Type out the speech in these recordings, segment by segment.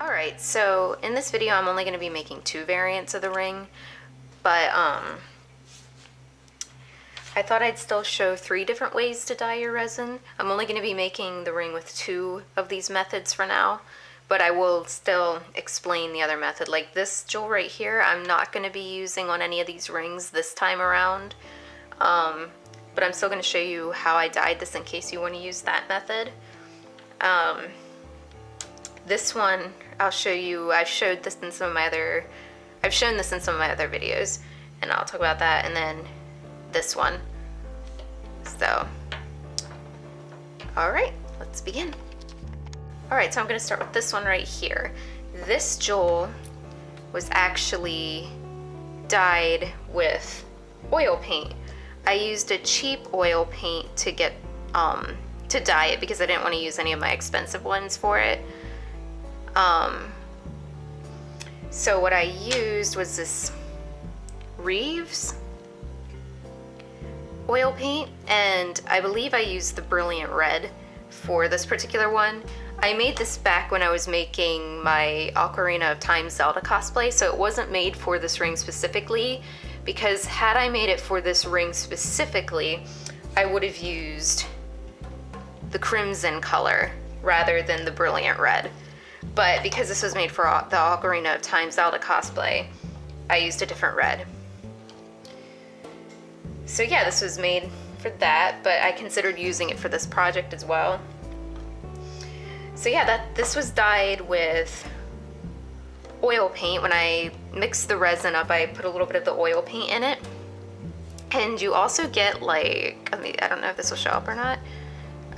Alright, so in this video I'm only going to be making 2 variants of the ring, but I thought I'd still show 3 different ways to dye your resin. I'm only going to be making the ring with 2 of these methods for now, but I will still explain the other method. Like this jewel right here, I'm not going to be using on any of these rings this time around, but I'm still going to show you how I dyed this in case you want to use that method. This one, I'll show you, I've shown this in some of my other videos, and I'll talk about that, and then this one. So, alright, let's begin. Alright, so I'm going to start with this one right here. This jewel was actually dyed with oil paint. I used a cheap oil paint to get, to dye it because I didn't want to use any of my expensive ones for it. So what I used was this Reeves oil paint, and I believe I used the Brilliant Red for this particular one. I made this back when I was making my Ocarina of Time Zelda cosplay, so it wasn't made for this ring specifically, because had I made it for this ring specifically, I would have used the crimson color rather than the Brilliant Red. But because this was made for the Ocarina of Time Zelda cosplay, I used a different red. So yeah, this was made for that, but I considered using it for this project as well. So yeah, this was dyed with oil paint. When I mixed the resin up, I put a little bit of the oil paint in it. And you also get like, I don't know if this will show up or not.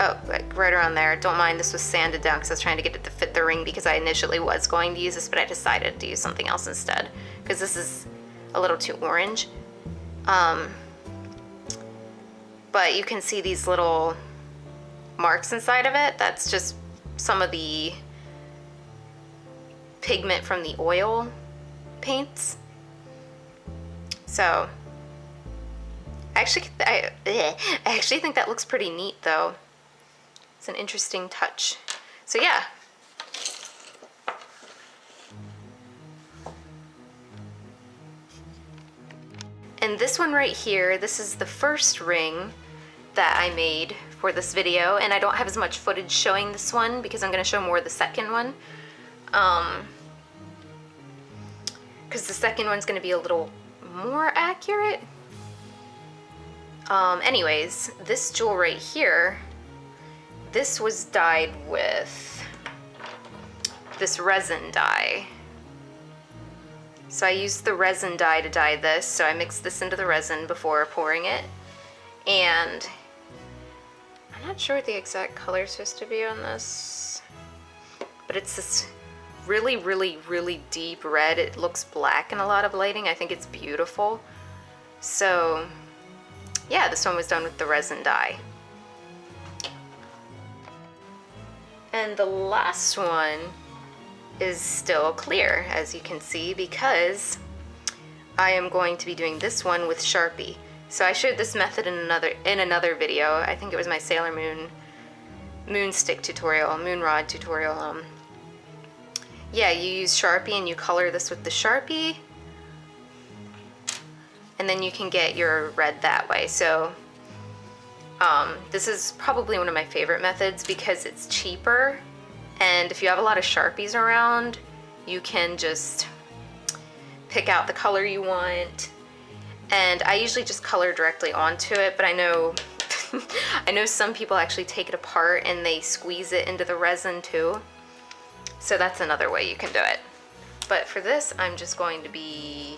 Oh, like right around there. Don't mind, this was sanded down because I was trying to get it to fit the ring, because I initially was going to use this, but I decided to use something else instead because this is a little too orange. But you can see these little marks inside of it. That's just some of the pigment from the oil paints. So I actually think that looks pretty neat though. It's an interesting touch. So yeah. And this one right here, this is the first ring that I made for this video, and I don't have as much footage showing this one because I'm going to show more of the second one. Because the second one's going to be a little more accurate. Anyways, this jewel right here, this was dyed with this resin dye. So I used the resin dye to dye this, so I mixed this into the resin before pouring it. And I'm not sure what the exact color is supposed to be on this, but it's this really, really, really deep red. It looks black in a lot of lighting. I think it's beautiful. So yeah, this one was done with the resin dye. And the last one is still clear, as you can see, because I am going to be doing this one with Sharpie. So I showed this method in another video. I think it was my Sailor Moon stick tutorial, moon rod tutorial. Yeah, you use Sharpie and you color this with the Sharpie, and then you can get your red that way. So this is probably one of my favorite methods because it's cheaper, and if you have a lot of Sharpies around, you can just pick out the color you want. And I usually just color directly onto it, but I know I know some people actually take it apart and they squeeze it into the resin too. So that's another way you can do it. But for this, I'm just going to be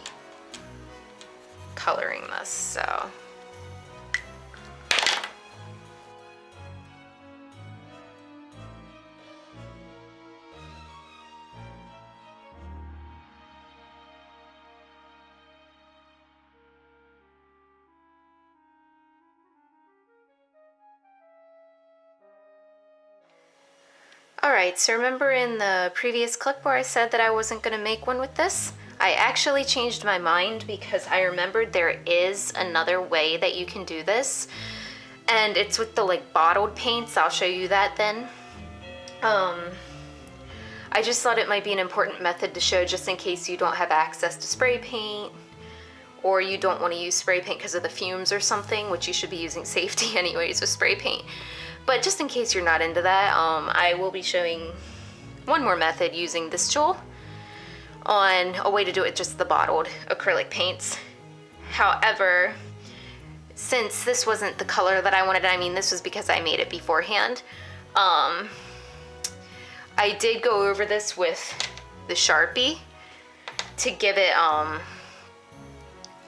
coloring this, so. Alright, so remember in the previous clip where I said that I wasn't going to make one with this? I actually changed my mind because I remembered there is another way that you can do this. And it's with the like bottled paints. I'll show you that then. I just thought it might be an important method to show just in case you don't have access to spray paint, or you don't want to use spray paint because of the fumes or something, which you should be using safety anyways with spray paint. But just in case you're not into that, I will be showing one more method using this jewel on a way to do it just the bottled acrylic paints. However, since this wasn't the color that I wanted, I mean, this was because I made it beforehand, I did go over this with the Sharpie to give it a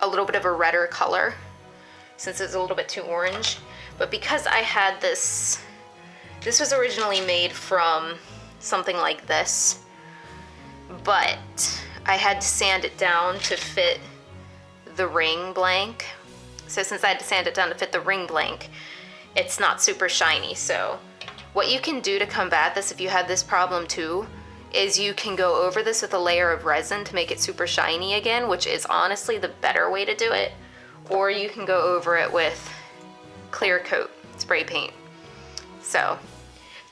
little bit of a redder color, since it's a little bit too orange. But because I had this was originally made from something like this, but I had to sand it down to fit the ring blank. So since I had to sand it down to fit the ring blank, it's not super shiny. So what you can do to combat this, if you had this problem too, is you can go over this with a layer of resin to make it super shiny again, which is honestly the better way to do it. Or you can go over it with clear coat spray paint. So,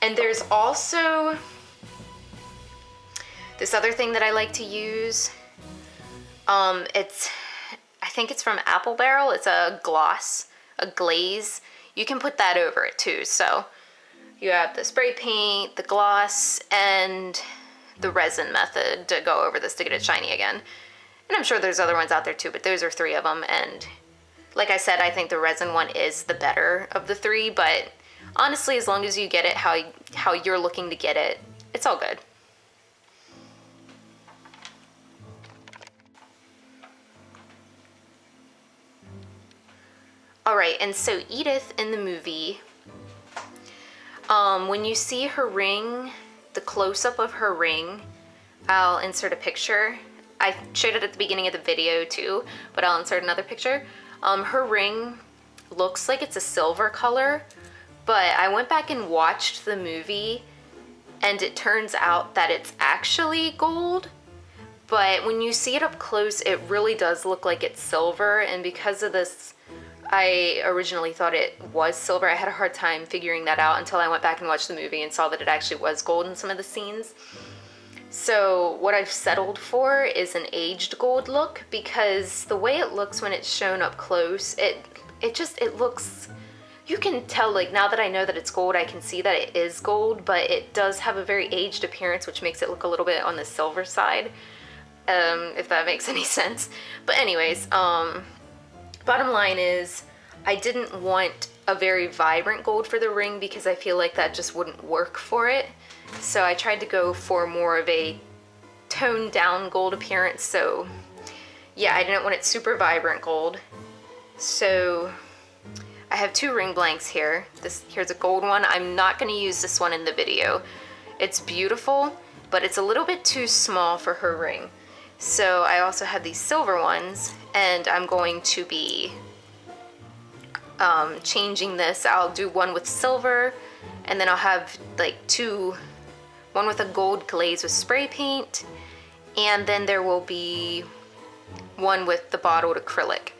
and there's also this other thing that I like to use. I think it's from Apple Barrel. It's a gloss, a glaze. You can put that over it too. So you have the spray paint, the gloss, and the resin method to go over this to get it shiny again. And I'm sure there's other ones out there too, but those are 3 of them. And like I said, I think the resin one is the better of the 3, but honestly, as long as you get it how you're looking to get it, it's all good. Alright, and so Edith in the movie, when you see her ring, the close-up of her ring, I'll insert a picture. I showed it at the beginning of the video too, but I'll insert another picture. Her ring looks like it's a silver color, but I went back and watched the movie, and it turns out that it's actually gold. But when you see it up close, it really does look like it's silver, and because of this, I originally thought it was silver. I had a hard time figuring that out until I went back and watched the movie and saw that it actually was gold in some of the scenes. So what I've settled for is an aged gold look, because the way it looks when it's shown up close, it looks, you can tell, like, now that I know that it's gold, I can see that it is gold, but it does have a very aged appearance, which makes it look a little bit on the silver side, if that makes any sense. But anyways, bottom line is, I didn't want a very vibrant gold for the ring because I feel like that just wouldn't work for it. So I tried to go for more of a toned down gold appearance. So yeah, I didn't want it super vibrant gold. So I have 2 ring blanks here. Here's a gold one. I'm not going to use this one in the video. It's beautiful, but it's a little bit too small for her ring. So I also have these silver ones, and I'm going to be changing this. I'll do one with silver, and then I'll have like 2, one with a gold glaze with spray paint, and then there will be one with the bottled acrylic.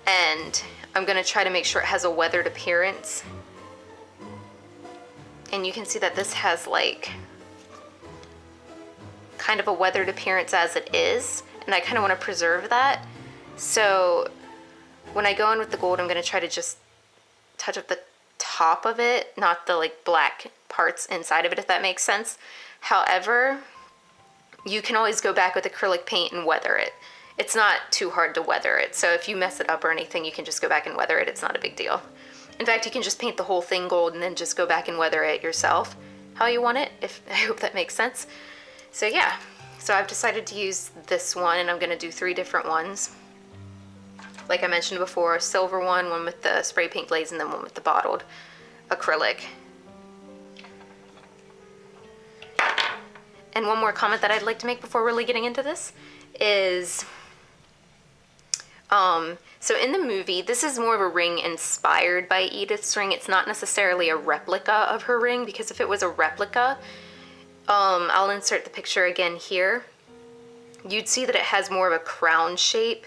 And I'm gonna try to make sure it has a weathered appearance. And you can see that this has like kind of a weathered appearance as it is, and I kind of want to preserve that. So when I go in with the gold, I'm going to try to just touch up the top of it, not the like black parts inside of it, if that makes sense. However, you can always go back with acrylic paint and weather it. It's not too hard to weather it, so if you mess it up or anything, you can just go back and weather it. It's not a big deal. In fact, you can just paint the whole thing gold and then just go back and weather it yourself how you want it, I hope that makes sense. So yeah, so I've decided to use this one, and I'm going to do 3 different ones. Like I mentioned before, a silver one with the spray paint glaze, and then one with the bottled acrylic. And one more comment that I'd like to make before really getting into this is, so in the movie, this is more of a ring inspired by Edith's ring. It's not necessarily a replica of her ring, because if it was a replica, I'll insert the picture again here. You'd see that it has more of a crown shape,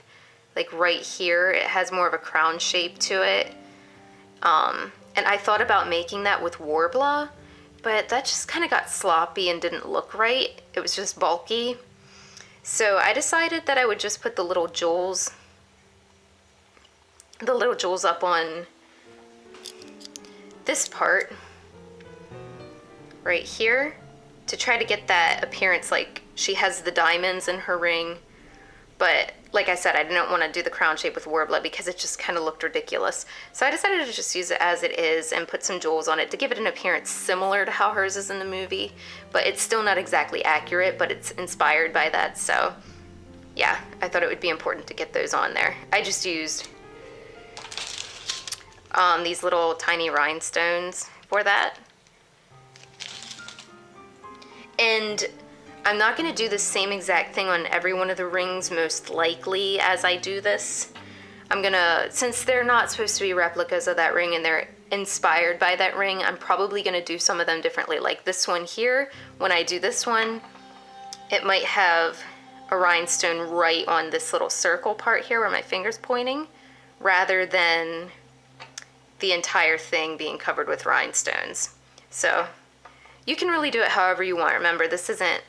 like right here, it has more of a crown shape to it. And I thought about making that with Warbler, but that just kind of got sloppy and didn't look right. It was just bulky. So I decided that I would just put the little jewels up on this part right here to try to get that appearance like she has the diamonds in her ring. But like I said, I didn't want to do the crown shape with Warbler because it just kind of looked ridiculous. So I decided to just use it as it is and put some jewels on it to give it an appearance similar to how hers is in the movie. But it's still not exactly accurate, but it's inspired by that. So yeah, I thought it would be important to get those on there. I just used these little tiny rhinestones for that. And I'm not going to do the same exact thing on every one of the rings, most likely, as I do this. I'm going to, since they're not supposed to be replicas of that ring and they're inspired by that ring, I'm probably going to do some of them differently. Like this one here, when I do this one, it might have a rhinestone right on this little circle part here where my finger's pointing, rather than the entire thing being covered with rhinestones. So you can really do it however you want. Remember, this isn't,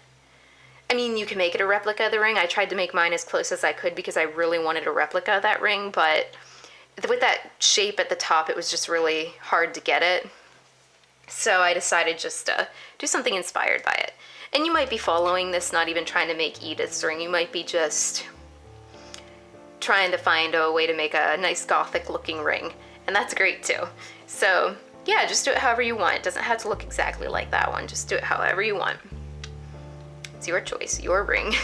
I mean, you can make it a replica of the ring. I tried to make mine as close as I could because I really wanted a replica of that ring, but with that shape at the top, it was just really hard to get it. So I decided just to do something inspired by it. And you might be following this, not even trying to make Edith's ring. You might be just trying to find a way to make a nice gothic looking ring, and that's great too. So yeah, just do it however you want. It doesn't have to look exactly like that one. Just do it however you want. It's your choice, your ring.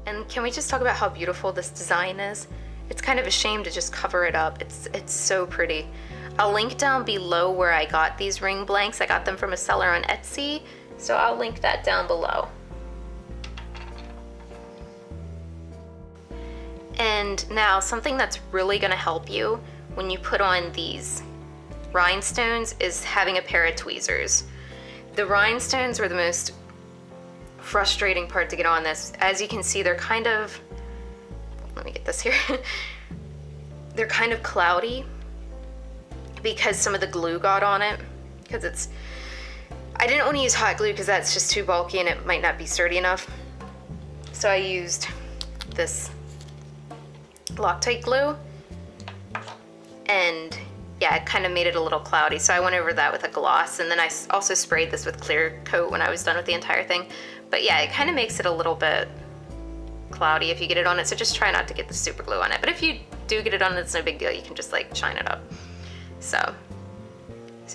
And can we just talk about how beautiful this design is? It's kind of a shame to just cover it up. It's so pretty. I'll link down below where I got these ring blanks. I got them from a seller on Etsy, so I'll link that down below. And now something that's really gonna help you when you put on these rhinestones is having a pair of tweezers. The rhinestones were the most frustrating part to get on this. As you can see, they're kind of, let me get this here. They're kind of cloudy because some of the glue got on it. Because it's, I didn't want to use hot glue because that's just too bulky and it might not be sturdy enough. So I used this Loctite glue, and yeah, it kind of made it a little cloudy, so I went over that with a gloss, and then I also sprayed this with clear coat when I was done with the entire thing. But yeah, it kind of makes it a little bit cloudy if you get it on it, so just try not to get the super glue on it. But if you do get it on, it's no big deal. You can just like shine it up. So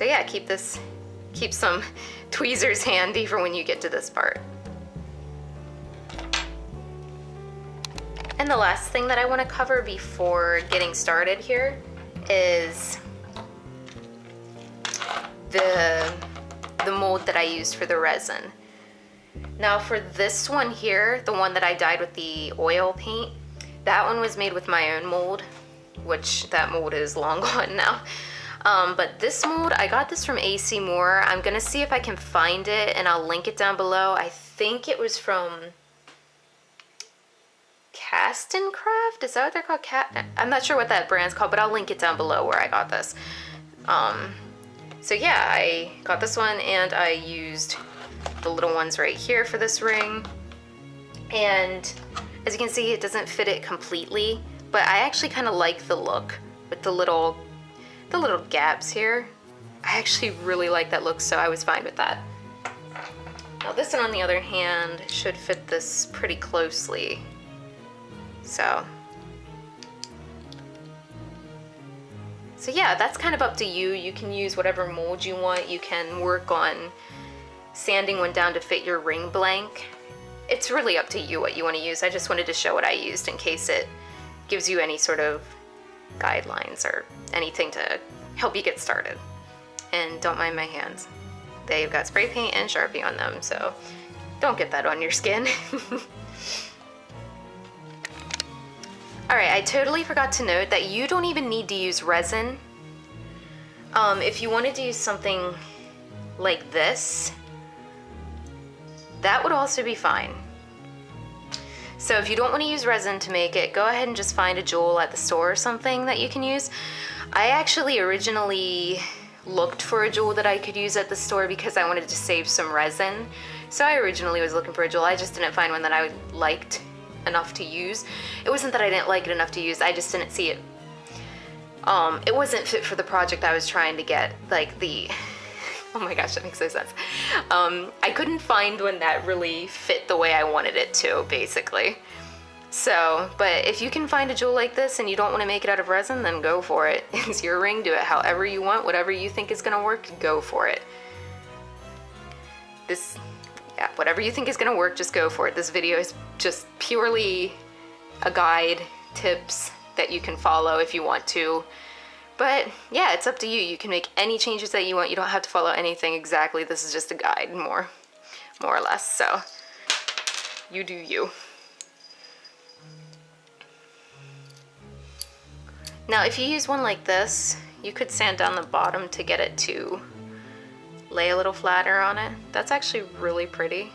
yeah, keep some tweezers handy for when you get to this part. And the last thing that I want to cover before getting started here is the mold that I used for the resin. Now for this one here, the one that I dyed with the oil paint, that one was made with my own mold, which that mold is long gone now. But this mold, I got this from AC Moore. I'm gonna see if I can find it and I'll link it down below. I think it was from Cast and Craft? Is that what they're called? I'm not sure what that brand's called, but I'll link it down below where I got this. So yeah, I got this one and I used the little ones right here for this ring. And as you can see, it doesn't fit it completely, but I actually kind of like the look with the little gaps here. I actually really like that look, so I was fine with that. Now this one, on the other hand, should fit this pretty closely. So yeah, that's kind of up to you. You can use whatever mold you want. You can work on sanding one down to fit your ring blank. It's really up to you what you want to use. I just wanted to show what I used in case it gives you any sort of guidelines or anything to help you get started. And don't mind my hands. They've got spray paint and Sharpie on them, so don't get that on your skin. Alright, I totally forgot to note that you don't even need to use resin. If you wanted to use something like this, that would also be fine. So if you don't want to use resin to make it, go ahead and just find a jewel at the store or something that you can use. I actually originally looked for a jewel that I could use at the store because I wanted to save some resin. So I originally was looking for a jewel. I just didn't find one that I liked enough to use. It wasn't that I didn't like it enough to use, I just didn't see it. It wasn't fit for the project I was trying to get, like the, oh my gosh, that makes no sense. I couldn't find one that really fit the way I wanted it to, basically. So, but if you can find a jewel like this and you don't want to make it out of resin, then go for it. It's your ring, do it however you want, whatever you think is gonna work, go for it. Yeah, whatever you think is gonna work, just go for it. This video is just purely a guide, tips that you can follow if you want to. But yeah, it's up to you. You can make any changes that you want. You don't have to follow anything exactly. This is just a guide, more or less. So you do you. Now, if you use one like this, you could sand down the bottom to get it to lay a little flatter on it. That's actually really pretty.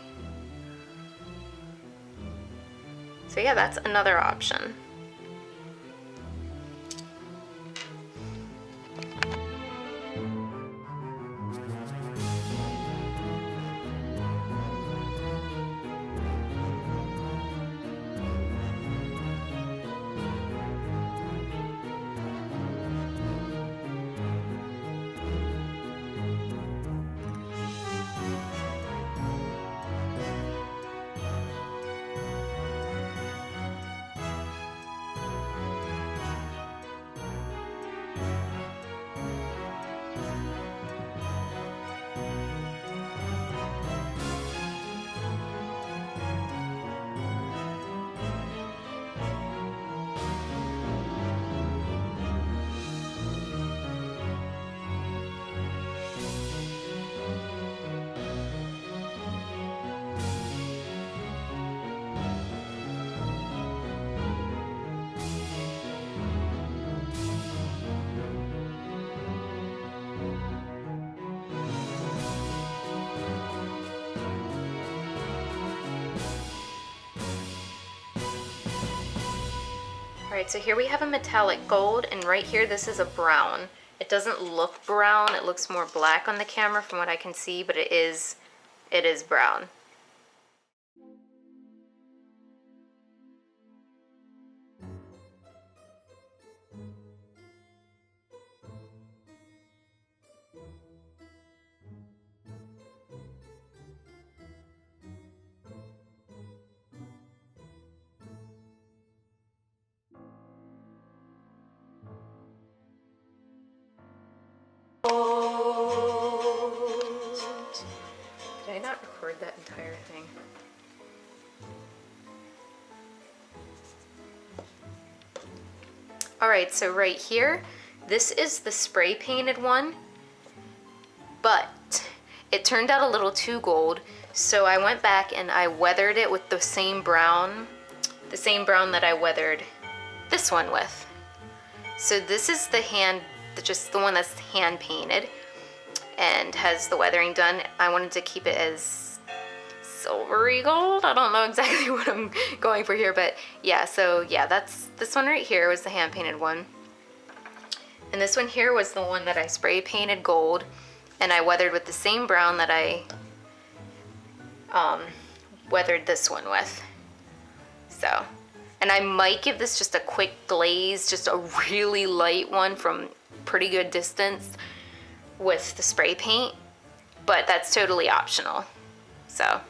So yeah, that's another option. Alright, so here we have a metallic gold, and right here this is a brown. It doesn't look brown, it looks more black on the camera from what I can see, but it is brown. Did I not record that entire thing? Alright, so right here, this is the spray painted one, but it turned out a little too gold, so I went back and I weathered it with the same brown that I weathered this one with. So this is just the one that's hand painted and has the weathering done. I wanted to keep it as silvery gold. I don't know exactly what I'm going for here, but yeah, so yeah, that's this one right here was the hand painted one. And this one here was the one that I spray painted gold and I weathered with the same brown that I weathered this one with. So, and I might give this just a quick glaze, just a really light one from pretty good distance with the spray paint, but that's totally optional. So